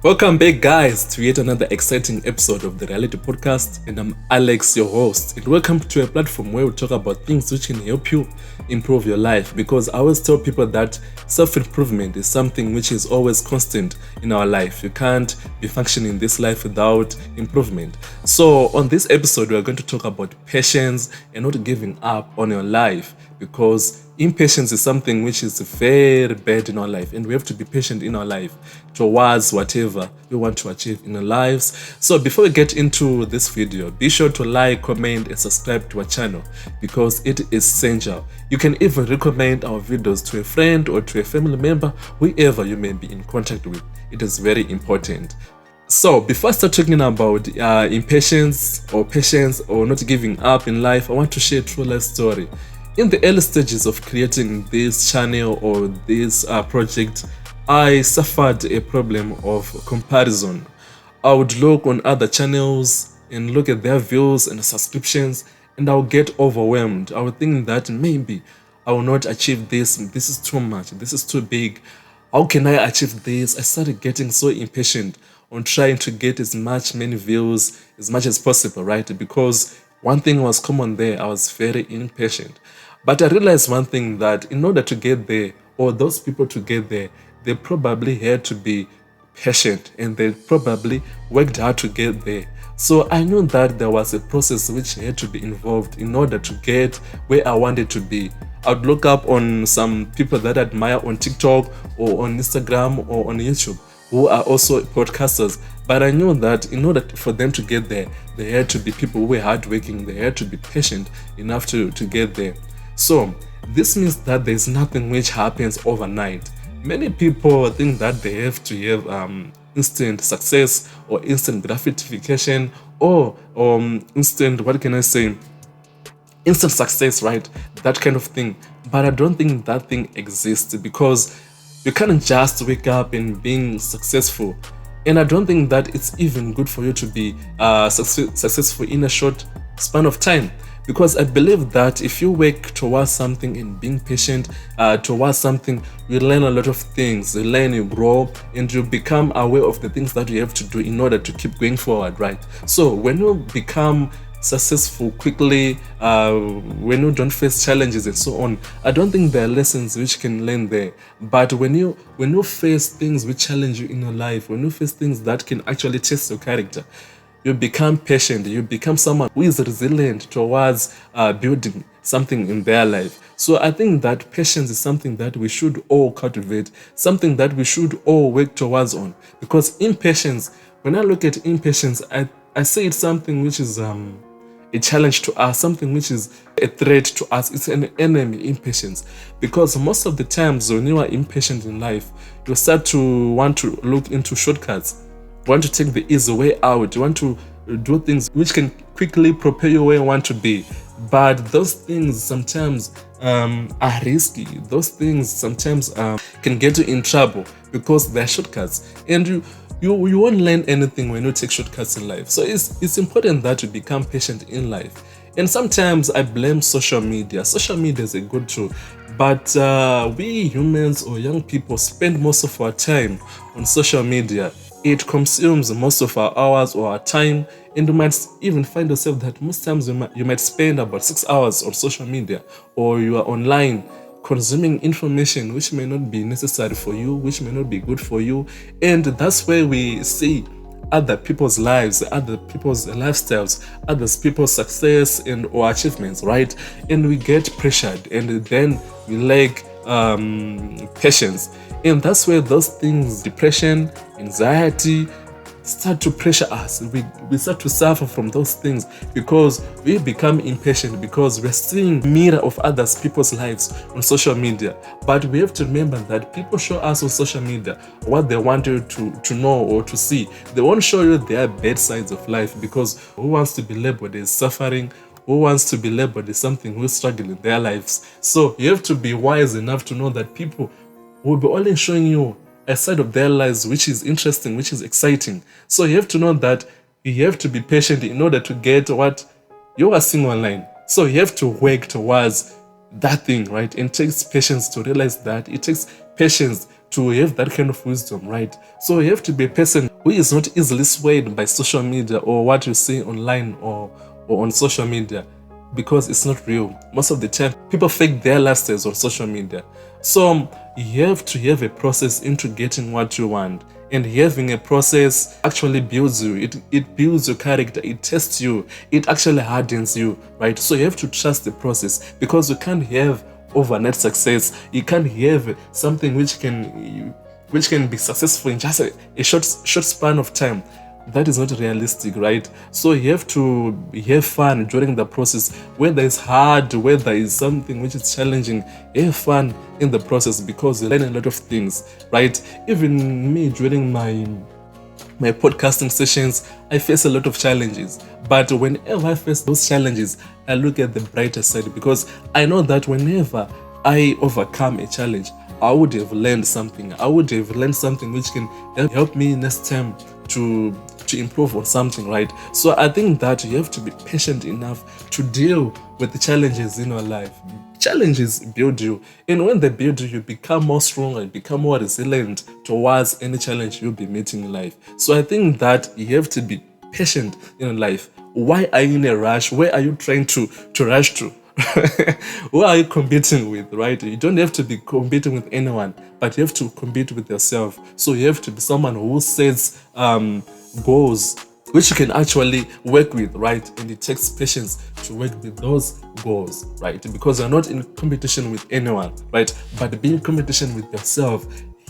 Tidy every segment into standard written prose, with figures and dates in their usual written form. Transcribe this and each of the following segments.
Welcome back, guys, to yet another exciting episode of the Reality Podcast. And I'm Alex, your host. And welcome to a platform where we talk about things which can help you improve your life. Because I always tell people that self-improvement is something which is always constant in our life. You can't be functioning in this life without improvement. So on this episode, we're going to talk about patience and not giving up on your life, because impatience is something which is very bad in our life, and we have to be patient in our life towards whatever we want to achieve in our lives. So before we get into this video, be sure to like, comment, and subscribe to our channel, because it is essential. You can even recommend our videos to a friend or to a family member, whoever you may be in contact with. It is very important. So before I start talking about impatience or patience or not giving up in life, I want to share a true life story. In the early stages of creating this channel or this project, I suffered a problem of comparison. I would look on other channels and look at their views and subscriptions, and I would get overwhelmed. I would think that maybe I will not achieve this. This is too much. This is too big. How can I achieve this? I started getting so impatient on trying to get many views as much as possible, right? Because one thing was common there, I was very impatient. But I realized one thing, that in order to get there, or those people to get there, they probably had to be patient, and they probably worked hard to get there. So I knew that there was a process which had to be involved in order to get where I wanted to be. I'd look up on some people that I admire on TikTok or on Instagram or on YouTube, who are also podcasters. But I knew that in order for them to get there, they had to be people who were hardworking. They had to be patient enough to get there. So this means that there's nothing which happens overnight. Many people think that they have to have instant success or instant gratification or instant, instant success, right? That kind of thing. But I don't think that thing exists, because you can't just wake up and being successful. And I don't think that it's even good for you to be successful in a short span of time. Because I believe that if you work towards something and being patient towards something, you learn a lot of things. You learn, you grow, and you become aware of the things that you have to do in order to keep going forward, right? So when you become successful quickly, when you don't face challenges and so on, I don't think there are lessons which can learn there. But when you face things which challenge you in your life, when you face things that can actually test your character, you become patient. You become someone who is resilient towards building something in their life. So I think that patience is something that we should all cultivate, something that we should all work towards on. Because impatience, when I look at impatience, I say it's something which is a challenge to us, something which is a threat to us. It's an enemy, impatience. Because most of the times when you are impatient in life, you start to want to look into shortcuts. You want to take the easy way out. You want to do things which can quickly propel you where you want to be. But those things sometimes are risky. Those things sometimes can get you in trouble, because they're shortcuts. And you won't learn anything when you take shortcuts in life. So it's important that you become patient in life. And sometimes I blame social media. Social media is a good tool, but we humans or young people spend most of our time on social media. It consumes most of our hours or our time, and you might even find yourself that most times you might spend about 6 hours on social media, or you are online consuming information which may not be necessary for you, which may not be good for you. And that's where we see other people's lives, other people's lifestyles, other people's success and or achievements, right? And we get pressured, and then we lack patience. And that's where those things, depression, anxiety, start to pressure us. We start to suffer from those things, because we become impatient, because we're seeing mirror of others people's lives on social media. But we have to remember that people show us on social media what they want you to know or to see. They won't show you their bad sides of life, because who wants to be labeled as suffering? Who wants to be labeled as something who's struggling in their lives? So you have to be wise enough to know that people will be only showing you a side of their lives which is interesting, which is exciting. So you have to know that you have to be patient in order to get what you are seeing online. So you have to work towards that thing, right? And it takes patience to realize that. It takes patience to have that kind of wisdom, right? So you have to be a person who is not easily swayed by social media or what you see online or on social media, because it's not real. Most of the time, people fake their lifestyles on social media. So you have to have a process into getting what you want. And having a process actually builds you. It builds your character. It tests you. It actually hardens you, right? So you have to trust the process, because you can't have overnight success. You can't have something which can be successful in just a short span of time. That is not realistic, right? So you have to have fun during the process. Whether it's hard, whether it's something which is challenging, have fun in the process, because you learn a lot of things, right? Even me during my podcasting sessions, I face a lot of challenges. But whenever I face those challenges, I look at the brighter side, because I know that whenever I overcome a challenge, I would have learned something. I would have learned something which can help me next time to improve on something, right? So I think that you have to be patient enough to deal with the challenges in your life. Challenges build you, and when they build you, you become more strong and become more resilient towards any challenge you'll be meeting in life. So I think that you have to be patient in life. Why are you in a rush? Where are you trying to rush to? Who are you competing with, right? You don't have to be competing with anyone, but you have to compete with yourself. So you have to be someone who sets goals which you can actually work with, right? And it takes patience to work with those goals, right? Because you're not in competition with anyone, right? But being in competition with yourself,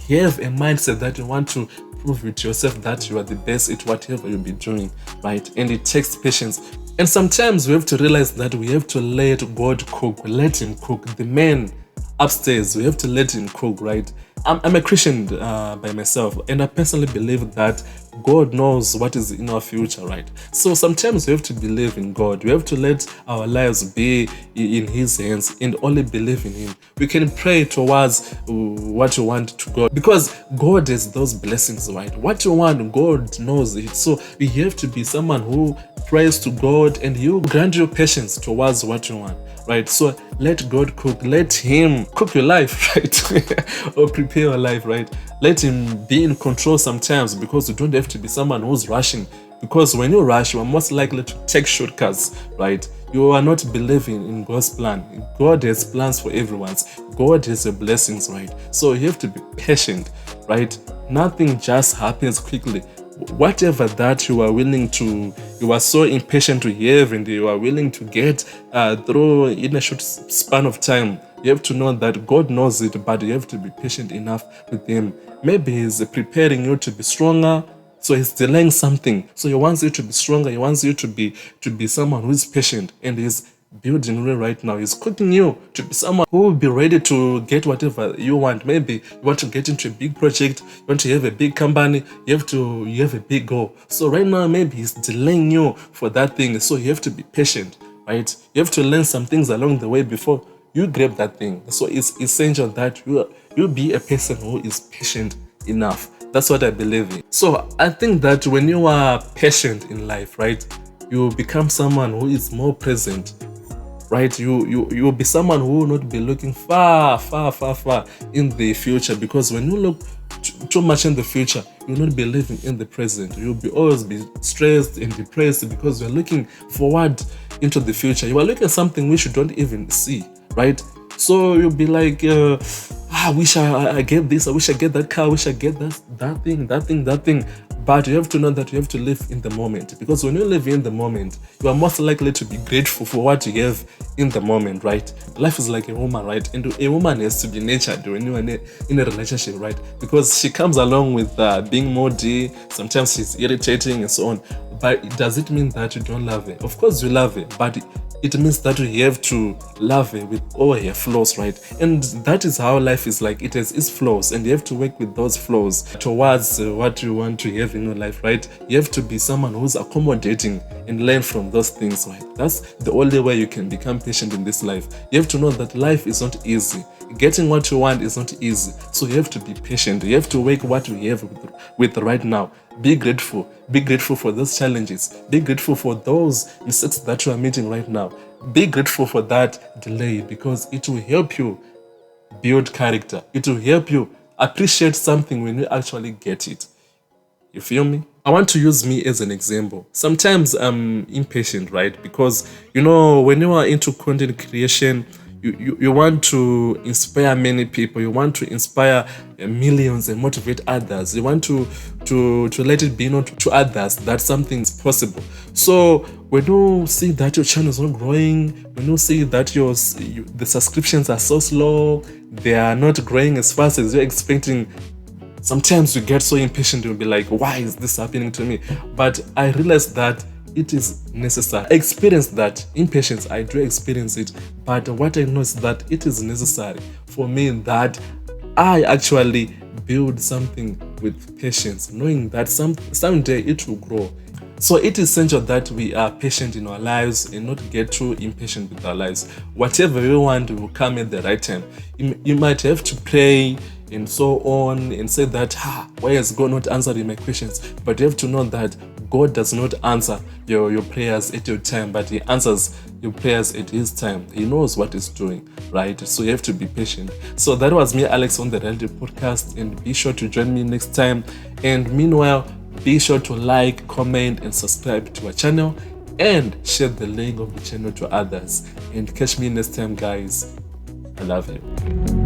have a mindset that you want to prove with yourself that you are the best at whatever you'll be doing, right? And it takes patience. And sometimes we have to realize that we have to let God cook, let Him cook. The man upstairs, we have to let Him cook, right? I'm a Christian by myself, and I personally believe that God knows what is in our future, right? So sometimes we have to believe in God. We have to let our lives be in His hands and only believe in Him. We can pray towards what you want to God, because God has those blessings, right? What you want, God knows it. So you have to be someone who prays to God, and He will grant you patience towards what you want, right? So let God cook. Let Him cook your life, right? Or prepare your life, right? Let Him be in control sometimes, because you don't have to be someone who's rushing. Because when you rush, you are most likely to take shortcuts, right? You are not believing in God's plan. God has plans for everyone. God has your blessings, right? So you have to be patient, right? Nothing just happens quickly. Whatever that you are so impatient to have, and you are willing to get through in a short span of time, you have to know that God knows it, but you have to be patient enough with Him. Maybe He's preparing you to be stronger, so He's delaying something. So He wants you to be stronger. He wants you to be someone who is patient, and He's building you right now. He's cooking you to be someone who will be ready to get whatever you want. Maybe you want to get into a big project, you want to have a big company, you have a big goal. So right now, maybe He's delaying you for that thing. So you have to be patient, right? You have to learn some things along the way before you grab that thing. So it's essential that you be a person who is patient enough. That's what I believe in. So I think that when you are patient in life, right, you become someone who is more present, right? You will be someone who will not be looking far in the future, because when you look too much in the future, you'll not be living in the present. You'll be always be stressed and depressed, because you're looking forward into the future. You are looking at something which you don't even see, right? So you'll be like, I wish I get this, I wish I get that car, I wish I get that thing. But you have to know that you have to live in the moment, because when you live in the moment, you are most likely to be grateful for what you have in the moment, right? Life is like a woman, right? And a woman has to be nurtured when you are in a relationship, right? Because she comes along with being moody, sometimes she's irritating and so on. But does it mean that you don't love her? Of course you love her, but it means that you have to love her with all her flaws, right? And that is how life is like. It has its flaws, and you have to work with those flaws towards what you want to have in your life, right? You have to be someone who's accommodating and learn from those things, right? That's the only way you can become patient in this life. You have to know that life is not easy. Getting what you want is not easy. So you have to be patient. You have to work what you have with right now. Be grateful. Be grateful for those challenges. Be grateful for those mistakes that you are meeting right now. Be grateful for that delay, because it will help you build character. It will help you appreciate something when you actually get it. You feel me? I want to use me as an example. Sometimes I'm impatient, right? Because, when you are into content creation, you want to inspire many people. You want to inspire millions and motivate others. You want to let it be known to others that something is possible. So when you see that your channel is not growing, when you see that the subscriptions are so slow, they are not growing as fast as you're expecting, sometimes you get so impatient. You'll be like, why is this happening to me? But I realized that it is necessary. I experienced that impatience. I do experience it. But what I know is that it is necessary for me that I actually build something with patience, knowing that someday it will grow. So it is essential that we are patient in our lives and not get too impatient with our lives. Whatever we want will come at the right time. You might have to pray and so on and say that, why is God not answering my questions? But you have to know that God does not answer your prayers at your time, but He answers your prayers at His time. He knows what He's doing, right? So you have to be patient. So that was me, Alex, on the Reality Podcast, and be sure to join me next time. And meanwhile, be sure to like, comment, and subscribe to our channel, and share the link of the channel to others. And catch me next time, guys. I love you.